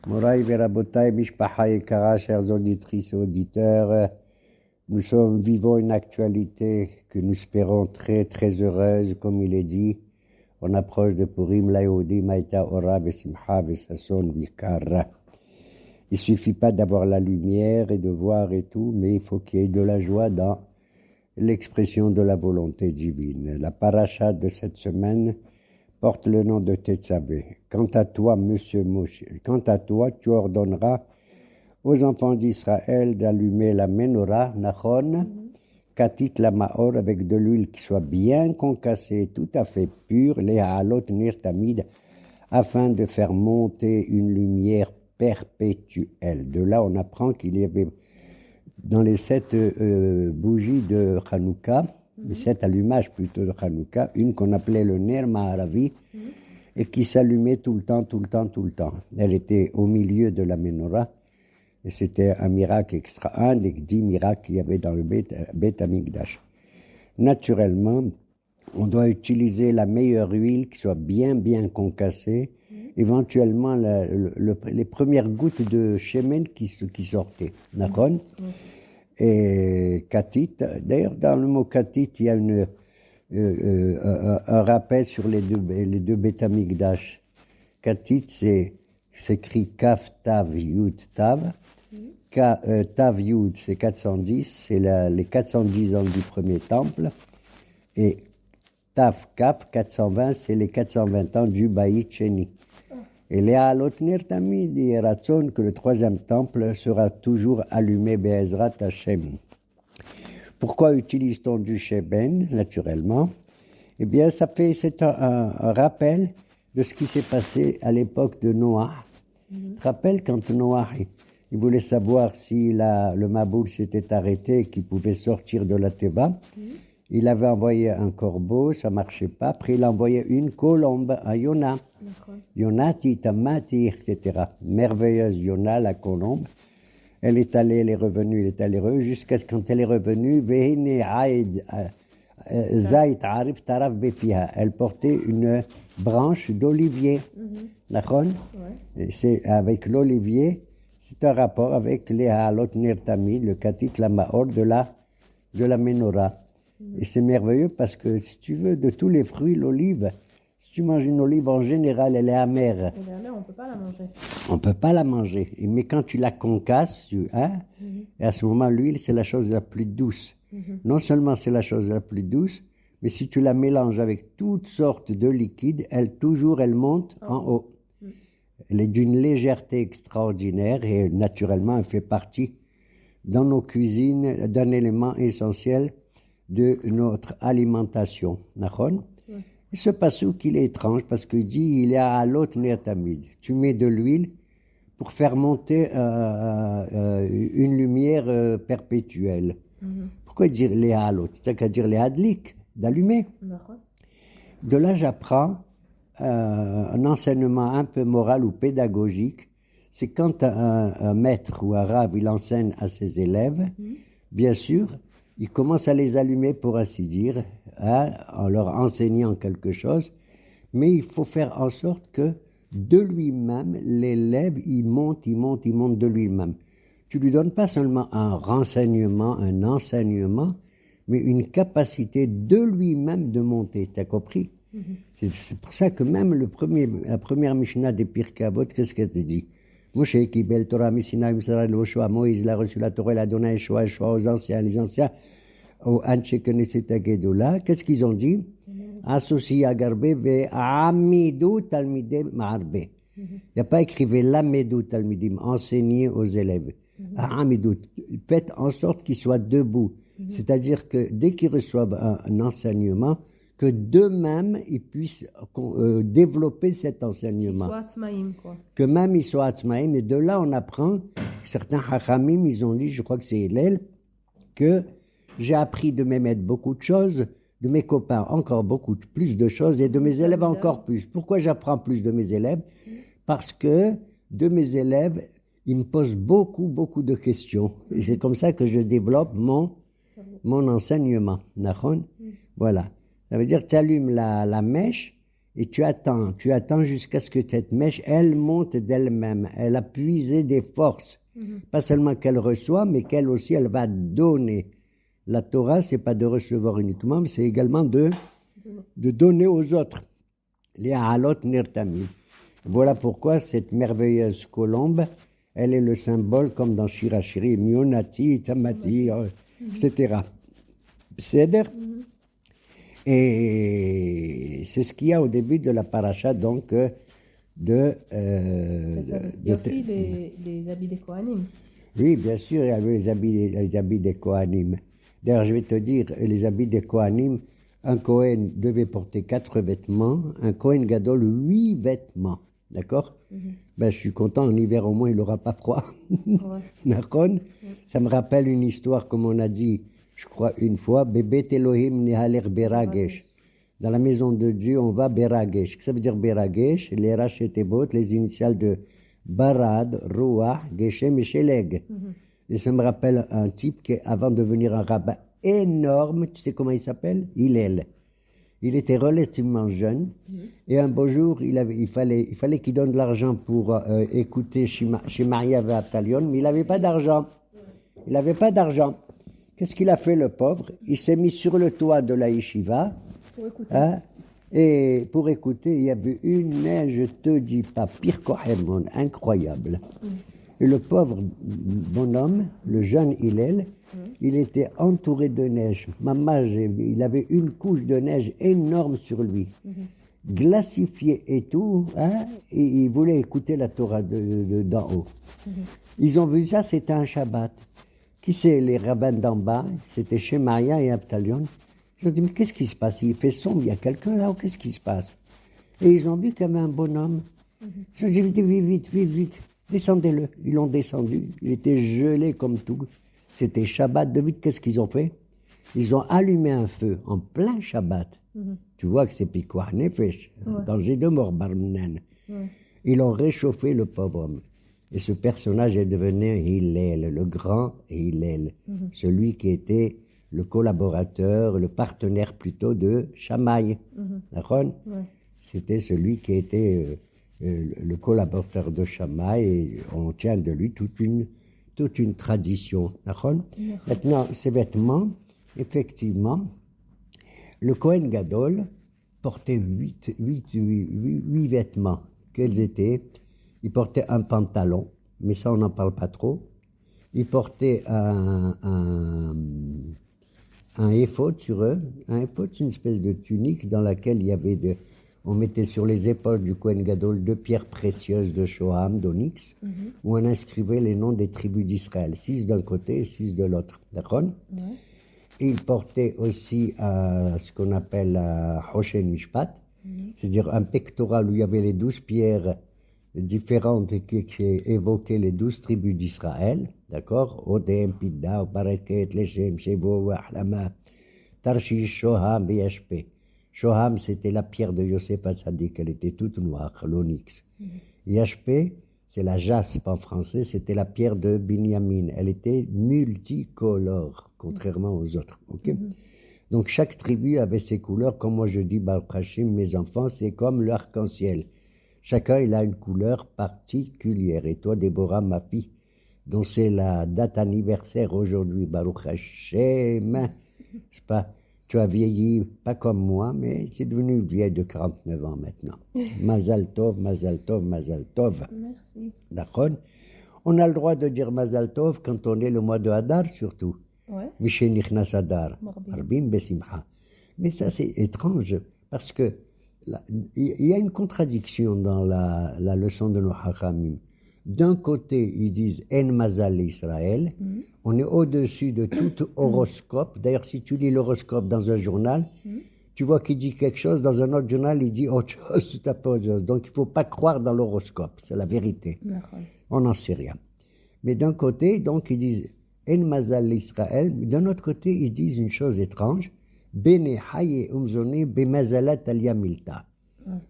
Moraï Verabotaï, Mishpaha et Kara, chers auditrices et auditeurs, nous vivons une actualité que nous espérons très très heureuse, comme il est dit. On approche de Purim, Laïoudi, Maïta, Ora, Vesimha, Vesasson, Vikara. Il suffit pas d'avoir la lumière et de voir et tout, mais il faut qu'il y ait de la joie dans l'expression de la volonté divine. La paracha de cette semaine porte le nom de Tetzavé. Quant à toi, Monsieur Moshe, quant à toi, tu ordonneras aux enfants d'Israël d'allumer la menorah, Nachon, Katit la Maor, avec de l'huile qui soit bien concassée, tout à fait pure, les Haalot Nirtamid, afin de faire monter une lumière perpétuelle. De là, on apprend qu'il y avait dans les 7 bougies de Hanouka, les 7 allumages plutôt de Hanouka, une qu'on appelait le Ner Maharavi, et qui s'allumait tout le temps, tout le temps, tout le temps. Elle était au milieu de la menorah, et c'était un miracle extra, un des 10 miracles qu'il y avait dans le Beth Amikdash. Naturellement, on doit utiliser la meilleure huile qui soit bien, bien concassée, éventuellement les premières gouttes de shemen qui sortaient. D'accord? Et katit, d'ailleurs dans le mot katit, il y a un rappel sur les deux Beth Amikdash. Katit, c'est écrit Kaf Tav Yud Tav. Tav Yud, c'est 410, c'est les 410 ans du premier temple. Et Tav Kaf, 420, c'est les 420 ans du Baït Sheni. Et les Haalot Nirtamid, il raconte que le troisième temple sera toujours allumé Be'ezrat Hashem. Pourquoi utilise-t-on du Sheben, naturellement? Eh bien, c'est un rappel de ce qui s'est passé à l'époque de Noah. Tu te rappelles quand Noah, il voulait savoir si le Maboul s'était arrêté et qu'il pouvait sortir de la Teva. Il avait envoyé un corbeau, ça marchait pas. Après, il a envoyé une colombe à Yona. Yona, Titamati, etc. Merveilleuse Yona, la colombe. Elle est allée, elle est revenue, elle est allée jusqu'à ce quand elle est revenue, elle portait une branche d'olivier. D'accord? C'est avec l'olivier, c'est un rapport avec les Haalot Nirtamid, le Katit la Maor de la menorah. Et c'est merveilleux parce que, si tu veux, de tous les fruits, l'olive, si tu manges une olive, en général, elle est amère. Elle est amère, on ne peut pas la manger. On ne peut pas la manger. Mais quand tu la concasses, et à ce moment, l'huile, c'est la chose la plus douce. Non seulement c'est la chose la plus douce, mais si tu la mélanges avec toutes sortes de liquides, elle monte en haut. Elle est d'une légèreté extraordinaire et naturellement, elle fait partie, dans nos cuisines, d'un élément essentiel de notre alimentation. Et ce passouk, il est étrange parce qu'il dit, il est à l'autre Nirtamid. Tu mets de l'huile pour faire monter une lumière perpétuelle. Pourquoi dire les halot? C'est qu'à dire les hadlik, d'allumer. De là, j'apprends un enseignement un peu moral ou pédagogique. C'est quand un maître ou un rave, il enseigne à ses élèves, bien sûr, il commence à les allumer, pour ainsi dire, en leur enseignant quelque chose, mais il faut faire en sorte que de lui-même, l'élève, il monte de lui-même. Tu lui donnes pas seulement un renseignement, un enseignement, mais une capacité de lui-même de monter. T'as compris? C'est pour ça que même la première Mishnah des Pirkei Avot, qu'est-ce qu'elle te dit? Moshe qui belle Torah Messina Imsara Loshua, Moïse l'a reçu la Torah, il a donné Yeshua aux anciens, les anciens, au Anche Knesset Gedoula. Qu'est-ce qu'ils ont dit? Associé à Garbe ve Amidou Talmidim Marbe. Il n'y a pas écrit Lamedou Talmidim, enseigner aux élèves. Amidou, faites en sorte qu'ils soient debout. C'est-à-dire que dès qu'ils reçoivent un enseignement, que d'eux-mêmes, ils puissent développer cet enseignement. Qu'ils soient atzmaïm, quoi. Que même ils soient atzmaïm. Et de là, on apprend, certains hachamim, ils ont dit, je crois que c'est Hillel, que j'ai appris de mes maîtres beaucoup de choses, de mes copains encore beaucoup plus de choses, et de mes élèves encore plus. Pourquoi j'apprends plus de mes élèves? Parce que de mes élèves, ils me posent beaucoup, beaucoup de questions. Et c'est comme ça que je développe mon enseignement. Voilà. Ça veut dire que tu allumes la mèche et tu attends jusqu'à ce que cette mèche, elle monte d'elle-même. Elle a puisé des forces. Pas seulement qu'elle reçoit, mais qu'elle aussi, elle va donner. La Torah, c'est pas de recevoir uniquement, mais c'est également de donner aux autres. Les halot nirtamim. Voilà pourquoi cette merveilleuse colombe, elle est le symbole, comme dans Shirashiri, Mionati, Tamati, etc. C'est-à-dire, et c'est ce qu'il y a au début de la paracha, donc, Il y a aussi les habits des Kohanim. Oui, bien sûr, il y avait les habits des Kohanim. D'ailleurs, je vais te dire, les habits des Kohanim, un Kohen devait porter 4 vêtements, un Kohen Gadol 8 vêtements. D'accord? Ben, je suis content, en hiver au moins, il n'aura pas froid. D'accord? Ça me rappelle une histoire, comme on a dit, je crois une fois, Bebet Elohim Nehaler Beragesh. Dans la maison de Dieu, on va Beragesh. Qu'est-ce que ça veut dire Beragesh? Les Rachetebot, les initiales de Barad, Ruach, Geshem et Sheleg. Et ça me rappelle un type qui, avant de devenir un rabbin énorme, tu sais comment il s'appelle? Hillel. Il était relativement jeune, et un beau jour, il fallait qu'il donne de l'argent pour écouter chez Maria Vatalion, mais il n'avait pas d'argent. Il n'avait pas d'argent. Qu'est-ce qu'il a fait, le pauvre? Il s'est mis sur le toit de la yeshiva, et pour écouter, il y avait une neige, je te dis pas, pire qu'Ohemon, incroyable. Et le pauvre bonhomme, le jeune Hillel, il était entouré de neige. Il avait une couche de neige énorme sur lui, glacifié et tout, et il voulait écouter la Torah d'en haut. Ils ont vu ça, c'était un Shabbat. Qui c'est les rabbins d'en bas? C'était Shemaria et Abtalion. Ils ont dit, mais qu'est-ce qui se passe? Il fait sombre, il y a quelqu'un là, ou qu'est-ce qui se passe? Et ils ont vu qu'il y avait un bonhomme. Ils ont dit, vite, descendez-le. Ils l'ont descendu, il était gelé comme tout. C'était Shabbat, de vite, qu'est-ce qu'ils ont fait? Ils ont allumé un feu en plein Shabbat. Tu vois que c'est Pikoar Nefesh, danger de mort, Barmnen. Ils ont réchauffé le pauvre homme. Et ce personnage est devenu Hillel, le grand Hillel, celui qui était le collaborateur, le partenaire plutôt de Shammai. C'était celui qui était le collaborateur de Shammai, et on tient de lui toute une tradition. Maintenant, ces vêtements, effectivement, le Kohen Gadol portait 8 vêtements. Quels étaient? Il portait un pantalon, mais ça on n'en parle pas trop. Il portait un éphod sur eux. Un éphod, c'est une espèce de tunique dans laquelle il y avait on mettait sur les épaules du Kohen Gadol 2 pierres précieuses de Shoham, d'onyx, où on inscrivait les noms des tribus d'Israël, 6 d'un côté et 6 de l'autre. D'accord? Et il portait aussi ce qu'on appelle Hoshen Mishpat, c'est-à-dire un pectoral où il y avait les 12 pierres différentes qui évoquaient les 12 tribus d'Israël, d'accord? Odem, Pidda, Baraket, Leshem, Shevo, Ahlama, Tarshish, Shoham et Yashpe. Shoham, c'était la pierre de Yosef Hatzadik, elle était toute noire, l'onyx. Yashpe, c'est la jaspe en français, c'était la pierre de Binyamin. Elle était multicolore, contrairement aux autres. Okay? Donc chaque tribu avait ses couleurs, comme moi je dis, Baruch Hashim, mes enfants, c'est comme l'arc-en-ciel. Chacun, il a une couleur particulière. Et toi, Déborah, ma fille, dont c'est la date anniversaire aujourd'hui, Baruch Hashem, c'est pas, tu as vieilli, pas comme moi, mais tu es devenue vieille de 49 ans maintenant. Mazal Tov, Mazal Tov, Mazal Tov. Merci. D'accord? On a le droit de dire Mazal Tov quand on est le mois de Hadar, surtout. Mishe Nichnas Hadar. Arbim Besimcha. Mais ça, c'est étrange, parce que il y a une contradiction dans la leçon de nos Hachamim. D'un côté, ils disent En Mazal Israël, on est au-dessus de tout horoscope. D'ailleurs, si tu lis l'horoscope dans un journal, tu vois qu'il dit quelque chose, dans un autre journal, il dit autre chose, tout à fait autre chose. Donc, il ne faut pas croire dans l'horoscope, c'est la vérité. On n'en sait rien. Mais d'un côté, donc, ils disent En Mazal Israël, mais d'un autre côté, ils disent une chose étrange. Bene haye umzone bemazalat alia milta.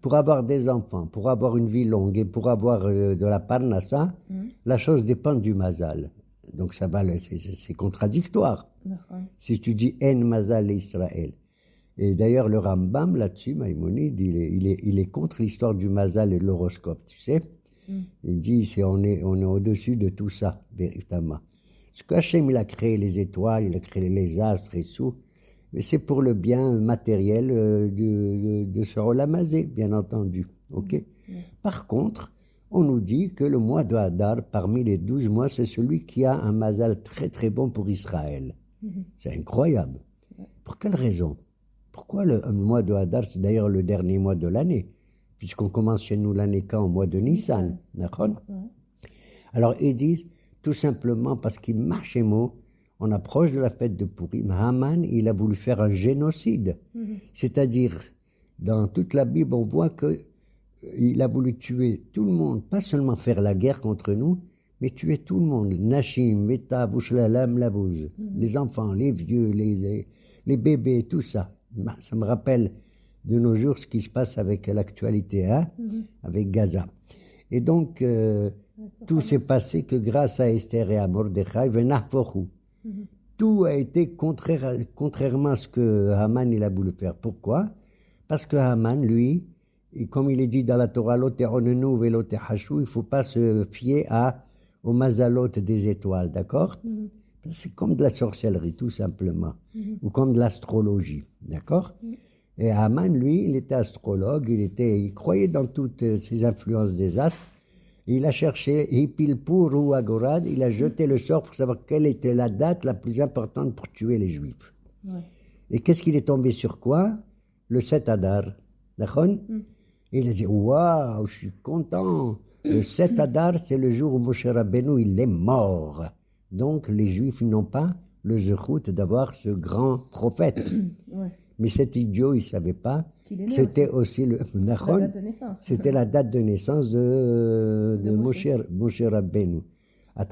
Pour avoir des enfants, pour avoir une vie longue et pour avoir de la parnassa, la chose dépend du mazal. Donc ça va, c'est contradictoire. Si tu dis en mazal Israël. Et d'ailleurs, le Rambam, là-dessus, Maïmonide, il est contre l'histoire du Mazal et de l'horoscope, tu sais. Il dit, on est au-dessus de tout ça, véritablement. Ce qu'Hachem, il a créé les étoiles, il a créé les astres et tout, mais c'est pour le bien matériel de ce Olamazé, bien entendu. Ok. Par contre, on nous dit que le mois de Hadar, parmi les 12 mois, c'est celui qui a un Mazal très très bon pour Israël. C'est incroyable. Pour quelle raison? Pourquoi le mois de Hadar, c'est d'ailleurs le dernier mois de l'année, puisqu'on commence chez nous l'année quand? Au mois de Nissan. D'accord? Alors ils disent, tout simplement parce qu'il marche mot, on approche de la fête de Purim. Haman, il a voulu faire un génocide. C'est-à-dire, dans toute la Bible, on voit que il a voulu tuer tout le monde, pas seulement faire la guerre contre nous, mais tuer tout le monde. Nashim, Meta, Bouchlalam, Labouz, les enfants, les vieux, les bébés, tout ça. Ça me rappelle de nos jours ce qui se passe avec l'actualité, hein, avec Gaza. Et donc, tout s'est passé que grâce à Esther et à Mordechai, Venafochu. Tout a été contrairement à ce que Haman il a voulu faire. Pourquoi? Parce que Haman, lui, et comme il est dit dans la Torah, il ne faut pas se fier au mazalot des étoiles, d'accord? C'est comme de la sorcellerie, tout simplement, ou comme de l'astrologie, d'accord? Et Haman, lui, il était astrologue, il croyait dans toutes ces influences des astres. Il a cherché, Hipilpur ou Agorad, il a jeté le sort pour savoir quelle était la date la plus importante pour tuer les Juifs. Et qu'est-ce qu'il est tombé sur quoi? Le 7 Adar, d'accord? Il a dit, waouh, je suis content. Le 7 Adar, c'est le jour où Moshe Rabbeinu, il est mort. Donc, les Juifs n'ont pas le zechut d'avoir ce grand prophète. Mais cet idiot, il ne savait pas. C'était aussi le Nachon. C'était la date de naissance de Moshe Rabbeinu. À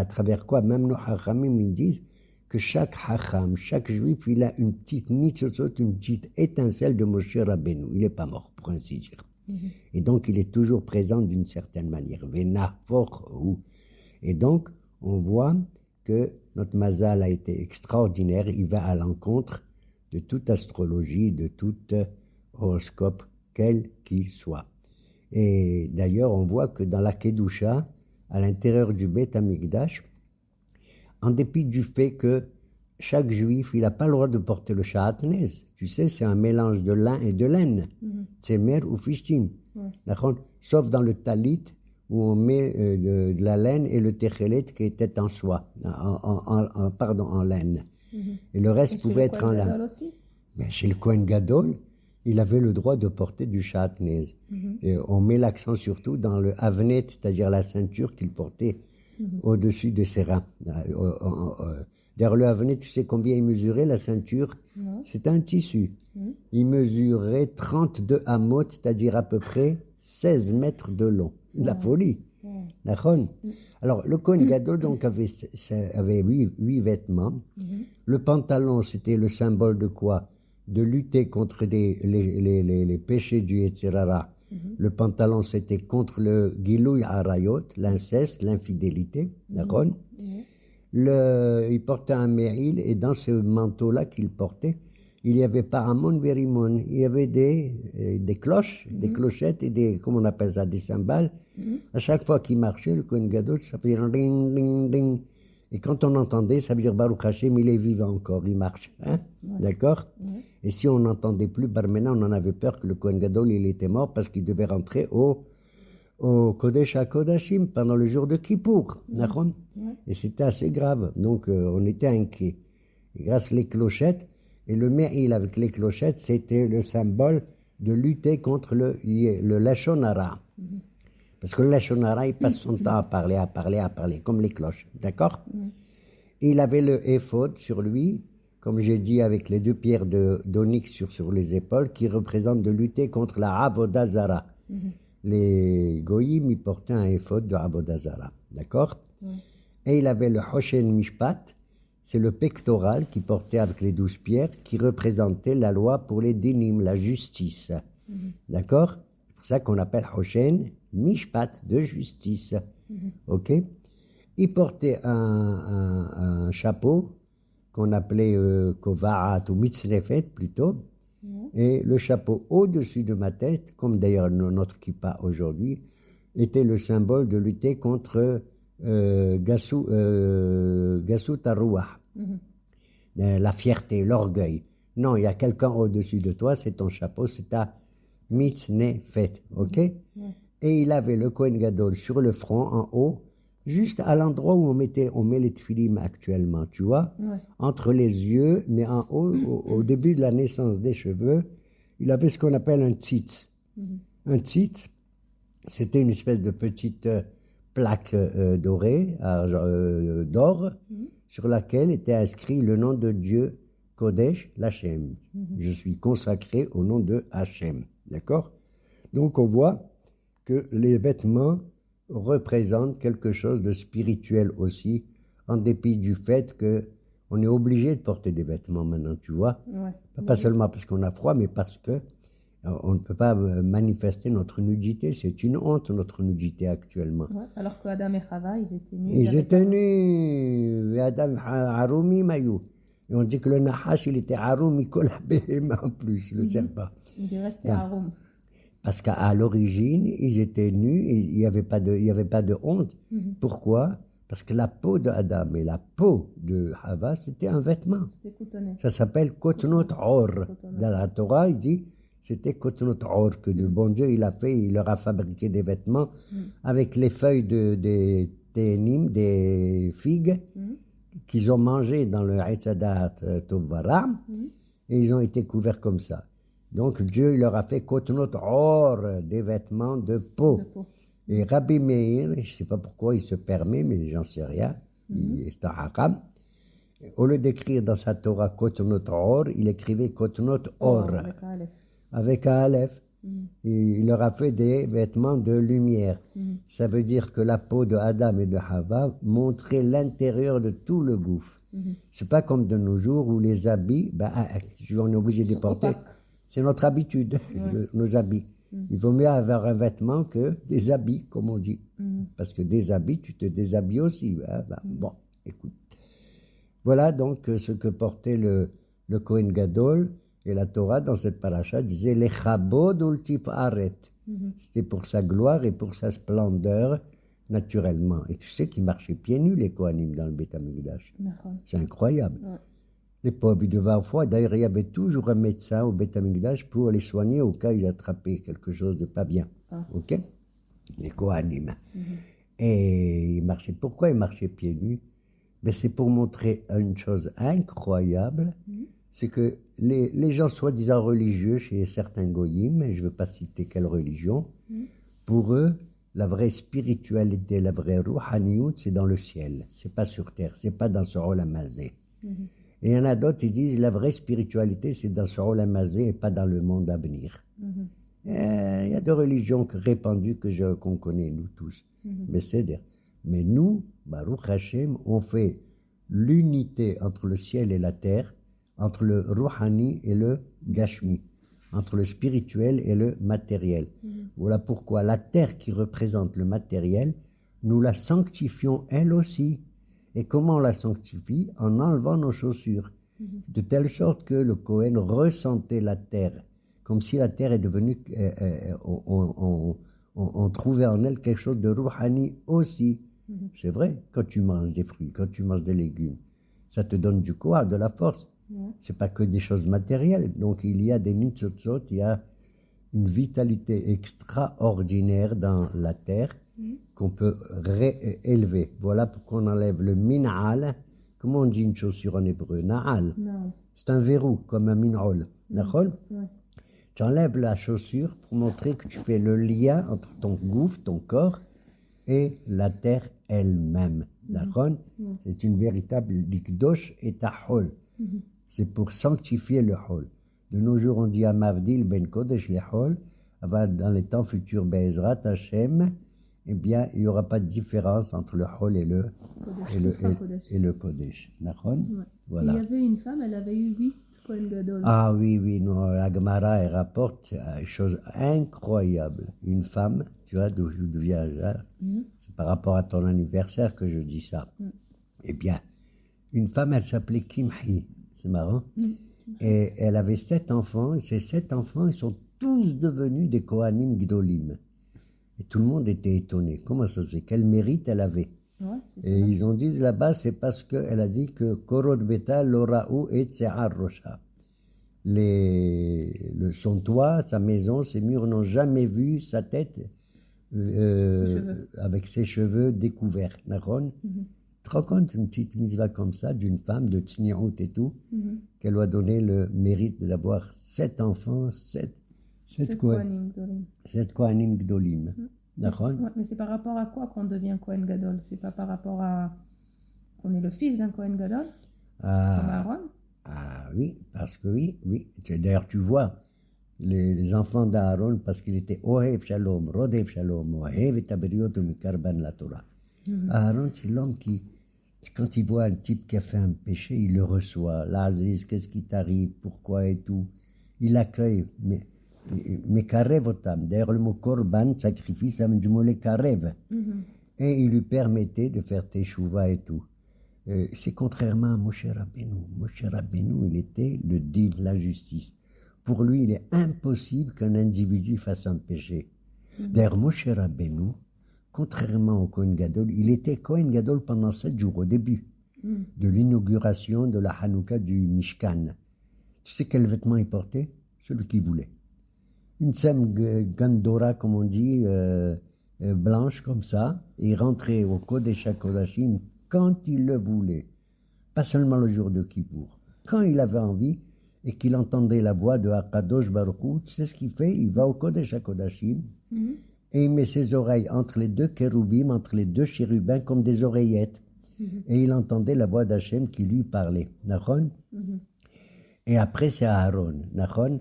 travers quoi, même nos Hachamim, ils disent que chaque Hacham, chaque Juif, il a une petite nitzot, une petite étincelle de Moshe Rabbeinu. Il n'est pas mort, pour ainsi dire. Et donc, il est toujours présent d'une certaine manière. Venaforhu. Et donc, on voit que notre Mazal a été extraordinaire. Il va à l'encontre de toute astrologie, de tout horoscope, quel qu'il soit. Et d'ailleurs, on voit que dans la Kedusha, à l'intérieur du Beth Amikdash, en dépit du fait que chaque juif, il n'a pas le droit de porter le shahatnez. Tu sais, c'est un mélange de lin et de laine. Tsemer ou fishtim. Sauf dans le talit, où on met de la laine et le techelet qui était en soie, en laine. Et le reste pouvait être en laine. Mais chez le Kohen Gadol, il avait le droit de porter du shahatnez. Et on met l'accent surtout dans le havnet, c'est-à-dire la ceinture qu'il portait au-dessus de ses reins. D'ailleurs, le havnet, tu sais combien il mesurait, la ceinture? C'est un tissu. Il mesurait 32 amot, c'est-à-dire à peu près 16 mètres de long. La folie. D'accord? Alors, le Kohen Gadol donc avait 8 vêtements. Le pantalon, c'était le symbole de quoi? De lutter contre les péchés du Yetzirara. Le pantalon, c'était contre le Gilouy Arayot, l'inceste, l'infidélité. D'accord? Il portait un méril, et dans ce manteau-là qu'il portait, il n'y avait pas Amon Verimon, il y avait des cloches, des clochettes et comment on appelle ça, des cymbales. À chaque fois qu'il marchait, le Kohen Gadol, ça faisait ring, ring, ring. Et quand on entendait, ça veut dire Baruch Hashem, il est vivant encore, il marche. Hein? D'accord? Et si on n'entendait plus, maintenant on en avait peur que le Kohen Gadol, il était mort parce qu'il devait rentrer au Kodesh HaKodashim pendant le jour de Kippour. Et c'était assez grave. Donc on était inquiets. Et grâce aux clochettes, et le méril avec les clochettes, c'était le symbole de lutter contre le Lashon Hara. Parce que le Lashon Hara, il passe son temps à parler, comme les cloches. D'accord? Il avait le éphod sur lui, comme j'ai dit, avec les 2 pierres d'onyx sur les épaules, qui représentent de lutter contre la Avodah Zara. Les goyim, ils portaient un éphod de Avodah Zara. D'accord? Et il avait le Hoshen Mishpat, c'est le pectoral qu'il portait avec les 12 pierres, qui représentait la loi pour les dinim, la justice. D'accord? C'est pour ça qu'on appelle Hoshen Mishpat, de justice. Ok? Il portait un chapeau qu'on appelait Kovaat ou Mitznefet plutôt, et le chapeau au-dessus de ma tête, comme d'ailleurs notre kippa aujourd'hui, était le symbole de lutter contre Gassou Tarouah, la fierté, l'orgueil. Non, il y a quelqu'un au-dessus de toi, c'est ton chapeau, c'est ta Mitznefet, ok? Et il avait le Kohen Gadol sur le front, en haut, juste à l'endroit où on met les tfilim actuellement, tu vois, entre les yeux, mais en haut, au début de la naissance des cheveux, il avait ce qu'on appelle un tzitz. Un tzitz, c'était une espèce de petite plaque dorée, d'or, sur laquelle était inscrit le nom de Dieu, Kodesh Lachem. Je suis consacré au nom de Hachem, d'accord? Donc on voit que les vêtements représentent quelque chose de spirituel aussi, en dépit du fait que on est obligé de porter des vêtements maintenant, tu vois. Pas seulement parce qu'on a froid, mais parce que on ne peut pas manifester notre nudité. C'est une honte, notre nudité actuellement. Alors que Adam et Chava, ils étaient nus. Ils étaient nus. Adam Haroumi Mayou. Et on dit que le Nahash, il était Haroumi Kolabéhem en plus, le serpent. Il est resté Haroum. Parce qu'à l'origine, ils étaient nus et il n'y avait pas de honte. Pourquoi? Parce que la peau de Adam et la peau de Hava, c'était un vêtement. C'était cotonné. Ça s'appelle Kotnot Or. Dans la Torah, il dit c'était Kotnot Or que le bon Dieu il leur a fabriqué des vêtements avec les feuilles des ténim, des figues qu'ils ont mangées dans le Haïtzadat Tovara et ils ont été couverts comme ça. Donc Dieu il leur a fait Kotnot Or, des vêtements de peau. Et Rabbi Meir, je ne sais pas pourquoi il se permet, mais j'en sais rien, c'est un haram. Au lieu d'écrire dans sa Torah Kotnot Or, il écrivait Kotnot Or, avec un aleph. Il leur a fait des vêtements de lumière. Ça veut dire que la peau de Adam et de Hava montrait l'intérieur de tout le gouffre. C'est pas comme de nos jours où les habits, on est obligé de les porter. C'est notre habitude, nos habits. Il vaut mieux avoir un vêtement que des habits, comme on dit. Parce que des habits, tu te déshabilles aussi. Bon, écoute. Voilà donc ce que portait le Kohen Gadol et la Torah dans cette paracha disait les chabod ultif aret. C'était pour sa gloire et pour sa splendeur naturellement. Et tu sais qu'ils marchaient pieds nus les Kohanim dans le Beth Amikdash. C'est incroyable. Les pauvres, ils devaient avoir froid. D'ailleurs, il y avait toujours un médecin au Beth Amikdash pour les soigner au cas où ils attrapaient quelque chose de pas bien. Ok? Les Kohanim. Et ils marchaient. Pourquoi ils marchaient pieds nus? Ben, c'est pour montrer une chose incroyable. C'est que les gens soi-disant religieux chez certains goyim, et je ne veux pas citer quelle religion, pour eux, la vraie spiritualité, la vraie rouhaniout, c'est dans le ciel. C'est pas sur terre. C'est pas dans ce olam hazé. Et il y en a d'autres qui disent la vraie spiritualité, c'est dans ce olam hazé et pas dans le monde à venir. Il y a deux religions répandues qu'on connaît, nous tous. Mais nous, Baruch Hashem, on fait l'unité entre le ciel et la terre, entre le rouhani et le gashmi, entre le spirituel et le matériel. Voilà pourquoi la terre qui représente le matériel, nous la sanctifions elle aussi. Et comment on la sanctifie? En enlevant nos chaussures. De telle sorte que le Kohen ressentait la terre, comme si la terre est devenue... on trouvait en elle quelque chose de rouhani aussi. C'est vrai, quand tu manges des fruits, quand tu manges des légumes, ça te donne du quoi, de la force. C'est pas que des choses matérielles. Donc il y a des nitzotzot, il y a une vitalité extraordinaire dans la terre qu'on peut réélever. Voilà pourquoi on enlève le min'al. Comment on dit une chaussure en hébreu? Na'al. C'est un verrou, comme un min'ol. D'accord? Tu enlèves la chaussure pour montrer que tu fais le lien entre ton gouffre, ton corps, et la terre elle-même. D'accord? C'est une véritable likdosh et tahol. C'est pour sanctifier le hol. De nos jours, on dit à Mavdil ben Kodesh le hol. Dans les temps futurs, Be'ezrat Hashem, eh bien, il n'y aura pas de différence entre le hol et le Kodesh. Voilà. Il y avait une femme, elle avait eu 8 Kohen Gadol. Ah oui, non, la Gemara, elle rapporte une chose incroyable. Une femme, tu vois, d'où vient ça? C'est par rapport à ton anniversaire que je dis ça. Eh bien, une femme, elle s'appelait Kimhi, c'est marrant. Et elle avait 7 enfants, et ces 7 enfants, ils sont tous devenus des Kohanim Gdolim. Et tout le monde était étonné. Comment ça se fait? Quel mérite elle avait? Ouais, Et ils ont dit là-bas, c'est parce qu'elle a dit que Korod Beta, Lora'u et Tse'ar Rocha. Son toit, sa maison, ses murs n'ont jamais vu sa tête avec ses cheveux découverts. Naron, tu te rends compte, une petite mitzvah comme ça, d'une femme de Tzni'ut et tout, qu'elle lui a donné le mérite d'avoir 7 enfants, 7 Kohanim Gdolim. Naron. Ouais, mais c'est par rapport à quoi qu'on devient Kohen Gadol? C'est pas par rapport à qu'on est le fils d'un Kohen Gadol? Comme Aaron? Ah oui, parce que oui. D'ailleurs, tu vois, les enfants d'Aaron, parce qu'il était Ohev Shalom, Rodev Shalom, Ohev et Tabriot Mikarban la Torah. Aaron, c'est l'homme qui, quand il voit un type qui a fait un péché, il le reçoit. L'Aziz, qu'est-ce qui t'arrive, pourquoi et tout. Il l'accueille, mais karev otam. D'ailleurs, le mot korban, sacrifice, ça vient du mot les karev. Et il lui permettait de faire teshuva et tout. C'est contrairement à Moshe Rabbeinu. Moshe Rabbeinu, il était le din, la justice. Pour lui, il est impossible qu'un individu fasse un péché. D'ailleurs, Moshe Rabbeinu, contrairement au Kohen Gadol, il était Kohen Gadol pendant 7 jours au début de l'inauguration de la Hanouka du Mishkan. Tu sais quel vêtement il portait? Celui qu'il voulait. Une sème gandora, comme on dit, blanche comme ça, et il rentrait au Kodesh HaKodashim quand il le voulait, pas seulement le jour de Kippour, quand il avait envie et qu'il entendait la voix de Hakadosh Baruch Hu, tu sais ce qu'il fait? Il va au Kodesh HaKodashim et il met ses oreilles entre les 2 kéroubim, entre les 2 chérubins comme des oreillettes. Et il entendait la voix d'Hachem qui lui parlait. Nachon? Et après c'est Aaron. Nachon?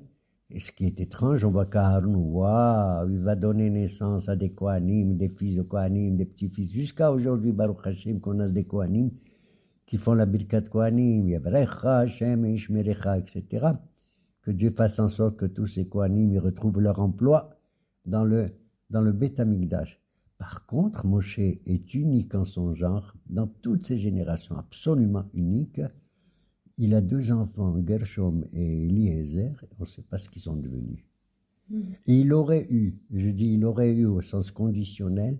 Et ce qui est étrange, on voit qu'Aaron, waouh, il va donner naissance à des Kohanim, des fils de Kohanim, des petits-fils. Jusqu'à aujourd'hui, Baruch Hashem, qu'on a des Kohanim qui font la Birkat Kohanim, Yavrecha, Hashem, Ishmerecha, etc. Que Dieu fasse en sorte que tous ces Kohanim ils retrouvent leur emploi dans le Beth Amikdash. Par contre, Moshe est unique en son genre, dans toutes ses générations, absolument unique. Il a 2 enfants, Gershom et Eliezer, on ne sait pas ce qu'ils sont devenus. Et il aurait eu, je dis il aurait eu au sens conditionnel,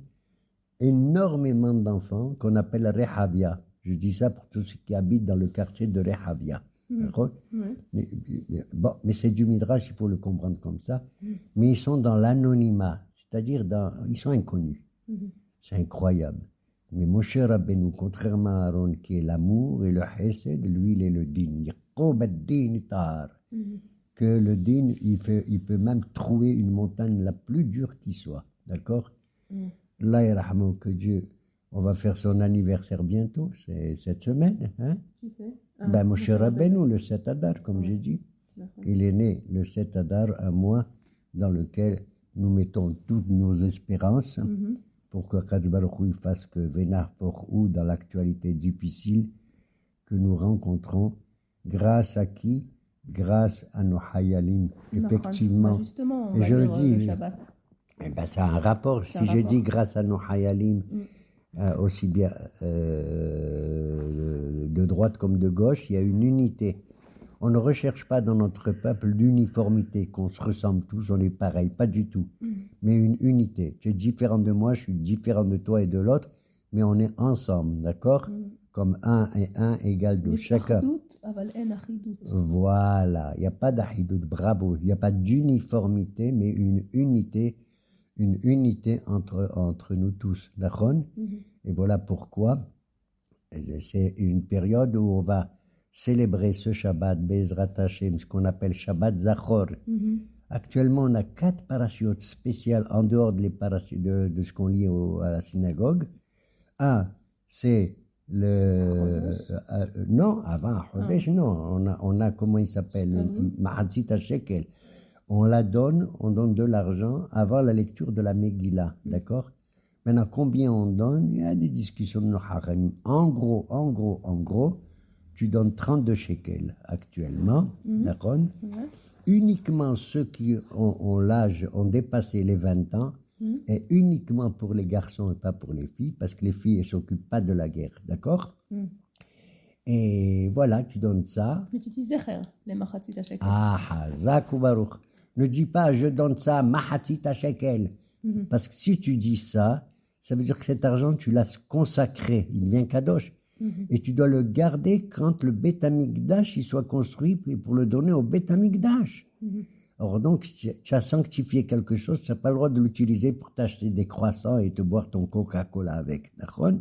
énormément d'enfants qu'on appelle Rehavia. Je dis ça pour tous ceux qui habitent dans le quartier de Rehavia. Mais c'est du Midrash, il faut le comprendre comme ça. Mais ils sont dans l'anonymat, c'est-à-dire ils sont inconnus. C'est incroyable. Mais Moshe Rabbeinu, contrairement à Aaron, qui est l'amour et le chesed, lui, il est le din. Que le din, il peut même trouver une montagne la plus dure qui soit. D'accord? Là, que Dieu, on va faire son anniversaire bientôt, c'est cette semaine. Hein? Qui c'est? Moshe Rabbeinu, le 7 Adar, comme j'ai dit. Il est né le 7 Adar, un mois dans lequel nous mettons toutes nos espérances. Pour que Kadosh Baruch Hu fasse que Vénar Porou, dans l'actualité difficile que nous rencontrons, grâce à qui? Grâce à nos Hayalim, effectivement. Justement, on et va je le dire, dis, le Shabbat. ça a un rapport. Si je dis grâce à nos Hayalim, aussi bien de droite comme de gauche, il y a une unité. On ne recherche pas dans notre peuple l'uniformité, qu'on se ressemble tous, on est pareil, pas du tout. Mais une unité. Tu es différent de moi, je suis différent de toi et de l'autre, mais on est ensemble, d'accord? Comme 1 et 1 égale 2. Chacun. Voilà, il n'y a pas d'ahidout, bravo. Il n'y a pas d'uniformité, mais une unité entre nous tous, d'accord? Et voilà pourquoi c'est une période où on va célébrer ce Shabbat, Bezrat Hashem, ce qu'on appelle Shabbat Zachor. Actuellement, on a 4 parachutes spéciales en dehors de ce qu'on lit à la synagogue. Un, c'est non, avant Chodesh, non. On a comment il s'appelle? Mahatzit HaShekel. On donne de l'argent avant la lecture de la Megillah, d'accord? Maintenant, combien on donne? Il y a des discussions de nos haram. En gros, tu donnes 32 shekels actuellement, d'accord? Uniquement ceux qui ont l'âge, ont dépassé les 20 ans, et uniquement pour les garçons et pas pour les filles, parce que les filles ne s'occupent pas de la guerre, d'accord? Et voilà, tu donnes ça. Mais tu dis zecher, les machatzit shekel. Ah, Zakou Baruch. Ne dis pas je donne ça, mahatit à shekel. Parce que si tu dis ça, ça veut dire que cet argent, tu l'as consacré. Il devient kadosh. Et tu dois le garder quand le Beth Amikdash il soit construit pour le donner au Beth Amikdash. Alors donc, tu as sanctifié quelque chose, tu n'as pas le droit de l'utiliser pour t'acheter des croissants et te boire ton Coca-Cola avec. D'accord?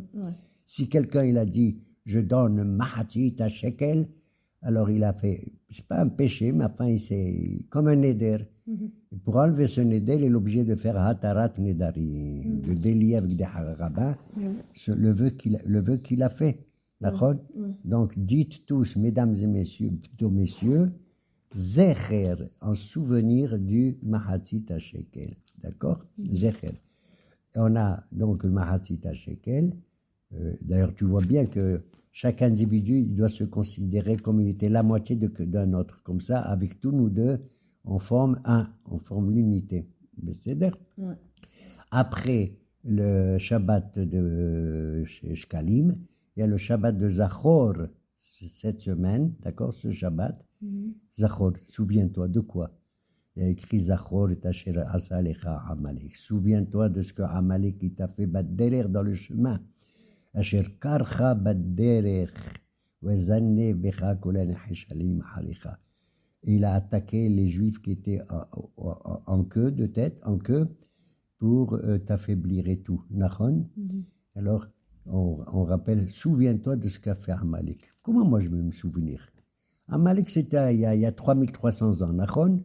Si quelqu'un il a dit je donne mahatit à shekel, alors il a fait, c'est pas un péché, mais enfin c'est comme un neder. Et pour enlever ce neder, il est obligé de faire hatarat nedari, de délier avec des rabbins le vœu qu'il a fait. D'accord? Donc dites tous, mesdames et messieurs, plutôt messieurs, zecher, en souvenir du mahatit à shekel. D'accord? Zecher. On a donc le mahatit à shekel. D'ailleurs, tu vois bien que chaque individu, il doit se considérer comme il était la moitié d'un autre. Comme ça, avec tous nous deux, on forme l'unité. C'est-à-dire, après le Shabbat de Shkalim, il y a le Shabbat de Zachor cette semaine, d'accord, ce Shabbat. Zachor, souviens-toi de quoi? Il y a écrit Zachor et Asher Asa Alecha Amalek. Souviens-toi de ce que Amalek il t'a fait battre derrière dans le chemin. Asher Karcha Badderech Wezanne Becha Kolen Heshalim Haricha. Il a attaqué les Juifs qui étaient en queue, de tête, en queue, pour t'affaiblir et tout. Nachon? Alors, on rappelle, souviens-toi de ce qu'a fait Amalek. Comment moi je vais me souvenir? Amalek, c'était il y a 3300 ans, Nachon?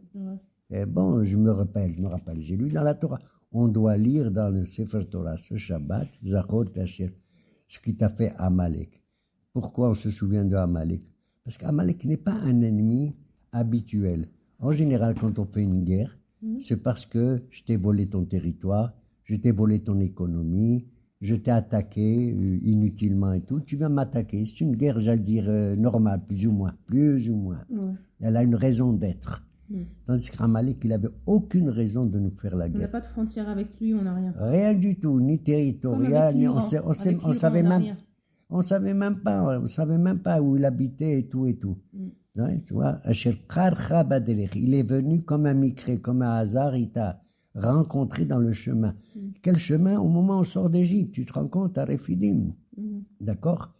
Et bon, je me rappelle, j'ai lu dans la Torah. On doit lire dans le Sefer Torah ce Shabbat, Zachor Tasher, ce qui t'a fait Amalek. Pourquoi on se souvient de Amalek? Parce qu'Amalek n'est pas un ennemi habituel. En général, quand on fait une guerre, c'est parce que je t'ai volé ton territoire, je t'ai volé ton économie, je t'ai attaqué inutilement et tout. Tu viens m'attaquer. C'est une guerre, j'allais dire, normale, plus ou moins. Elle a une raison d'être. Tandis qu'Amalek, il n'avait aucune raison de nous faire la guerre. On n'a pas de frontière avec lui, on n'a rien. Rien du tout, ni territorial, ni on savait même pas où il habitait et tout. Ouais, tu vois, il est venu comme un micré, comme un hasard, il t'a rencontré dans le chemin. Quel chemin? Au moment où on sort d'Égypte, tu te rends compte à Rephidim. D'accord?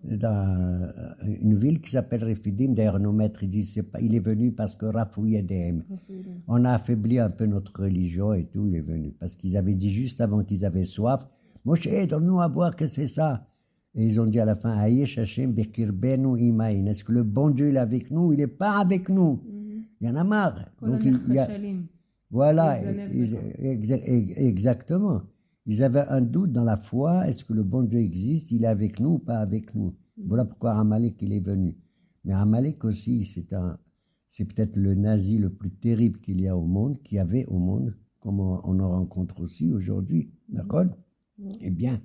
Dans une ville qui s'appelle Rephidim, d'ailleurs nos maîtres ils disent il est venu parce que Rafouyedem. On a affaibli un peu notre religion et tout, il est venu. Parce qu'ils avaient dit juste avant qu'ils avaient soif, Moshe, donne-nous à boire, que c'est ça? Et ils ont dit à la fin, Ayesh Hashem Bekirbenu Imaïn. Est-ce que le bon Dieu il est avec nous? Il n'est pas avec nous. Il y en a marre. Donc il y a, voilà, exactement. Ils avaient un doute dans la foi, est-ce que le bon Dieu existe, il est avec nous ou pas avec nous? Voilà pourquoi Amalek il est venu. Mais Amalek aussi, c'est peut-être le nazi le plus terrible qu'il y a au monde, qu'il y avait au monde, comme on en rencontre aussi aujourd'hui. D'accord? Eh bien,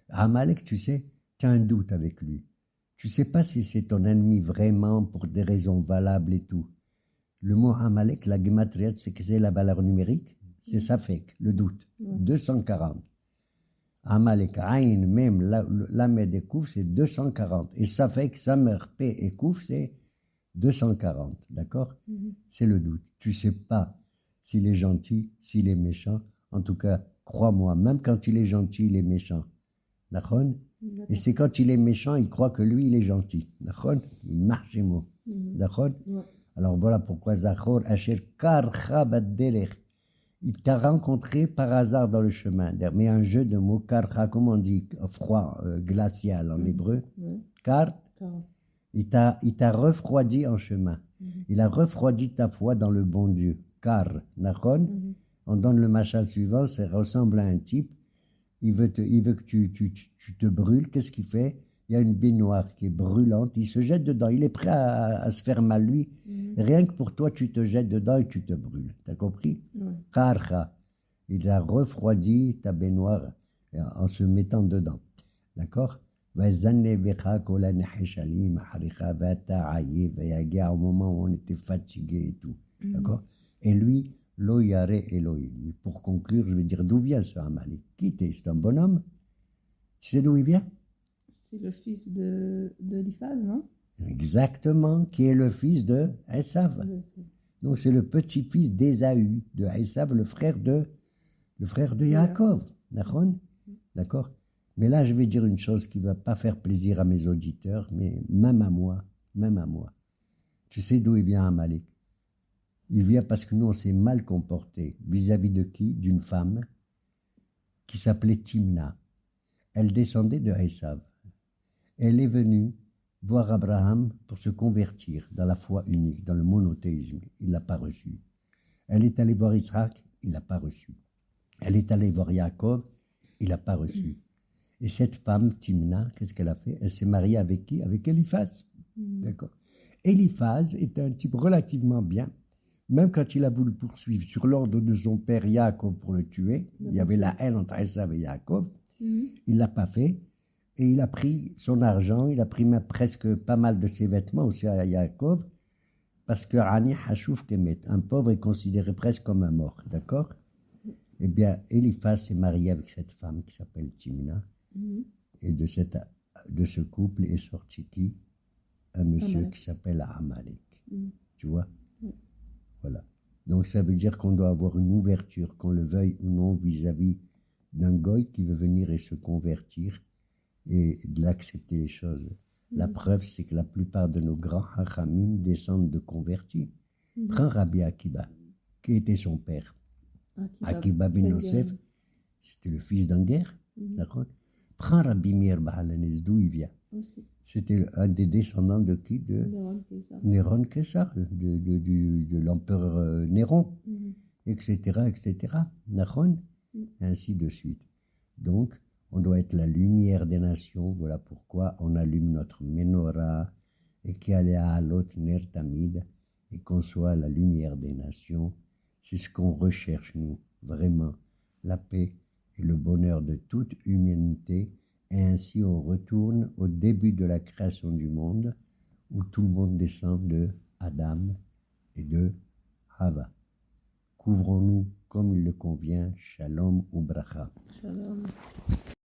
Amalek, tu sais, tu as un doute avec lui. Tu sais pas si c'est ton ennemi vraiment pour des raisons valables et tout. Le mot Amalek, la gematria, c'est que c'est la valeur numérique, c'est Safek, le doute. 240. Amalek, Aïn, même Lamed et Kouf, c'est 240. Et Safek, Samer, P et Kouf, c'est 240. D'accord? C'est le doute. Tu sais pas s'il est gentil, s'il est méchant. En tout cas, crois-moi, même quand il est gentil, il est méchant. D'accord? Et c'est quand il est méchant, il croit que lui, il est gentil. D'accord? Il marche les mots. D'accord? Alors voilà pourquoi Zachor, Asher Karcha Badderech. Il t'a rencontré par hasard dans le chemin. Mais un jeu de mots, karcha, comme on dit, froid, glacial en hébreu. Kar, il t'a refroidi en chemin. Il a refroidi ta foi dans le bon Dieu. Kar, nachon, on donne le machal suivant, ça ressemble à un type. Il veut que tu te brûles. Qu'est-ce qu'il fait? Il y a une baignoire qui est brûlante. Il se jette dedans. Il est prêt à se faire mal, lui. Rien que pour toi, tu te jettes dedans et tu te brûles. T'as compris? Karcha. Il a refroidi ta baignoire en se mettant dedans. D'accord? Au moment où on était fatigué et tout. D'accord? Et lui, Lo Yare Elohim. Pour conclure, je vais dire d'où vient ce Amalek. Qui t'es? C'est un bonhomme? Tu sais d'où il vient? c'est le fils de Eliphaz, non? Exactement, qui est le fils de Esav. Donc c'est le petit-fils d'Ésaü, de Esav, le frère de Yaakov. D'accord? Mais là, je vais dire une chose qui ne va pas faire plaisir à mes auditeurs, mais même à moi. Tu sais d'où il vient Amalek? Il vient parce que nous, on s'est mal comporté. Vis-à-vis de qui? D'une femme qui s'appelait Timna. Elle descendait de Esav. Elle est venue voir Abraham pour se convertir dans la foi unique, dans le monothéisme. Il ne l'a pas reçu. Elle est allée voir Isaac, il ne l'a pas reçu. Elle est allée voir Yaakov, il ne l'a pas reçu. Et cette femme, Timna, qu'est-ce qu'elle a fait? Elle s'est mariée avec qui? Avec Eliphaz. D'accord. Eliphaz est un type relativement bien, même quand il a voulu poursuivre sur l'ordre de son père Yaakov pour le tuer. Il y avait la haine entre Esav et Yaakov. Il ne l'a pas fait. Et il a pris son argent, il a pris même presque pas mal de ses vêtements aussi à Yaakov, parce que Ani Hashouf Kemet, un pauvre est considéré presque comme un mort, d'accord? Eh bien, Eliphaz s'est marié avec cette femme qui s'appelle Timna, et de ce couple est sorti qui? Un monsieur qui s'appelle Amalek. Tu vois? Voilà. Donc ça veut dire qu'on doit avoir une ouverture, qu'on le veuille ou non, vis-à-vis d'un goy qui veut venir et se convertir, et de l'accepter les choses. La preuve, c'est que la plupart de nos grands hachamim descendent de convertis. Prends Rabbi Akiba, qui était son père. Akiba ben Yosef, c'était le fils d'un guerre. D'accord? Prends Rabbi Meir Baalanes, d'où il vient. C'était un des descendants de qui? De Néron Kessar, de l'empereur Néron, etc. D'accord? Ainsi de suite. Donc, on doit être la lumière des nations. Voilà pourquoi on allume notre menorah et qu'il y a à l'autre ner tamid et qu'on soit la lumière des nations. C'est ce qu'on recherche, nous, vraiment, la paix et le bonheur de toute humanité. Et ainsi, on retourne au début de la création du monde où tout le monde descend de Adam et de Hava. Couvrons-nous comme il le convient. Shalom ou bracha. Shalom.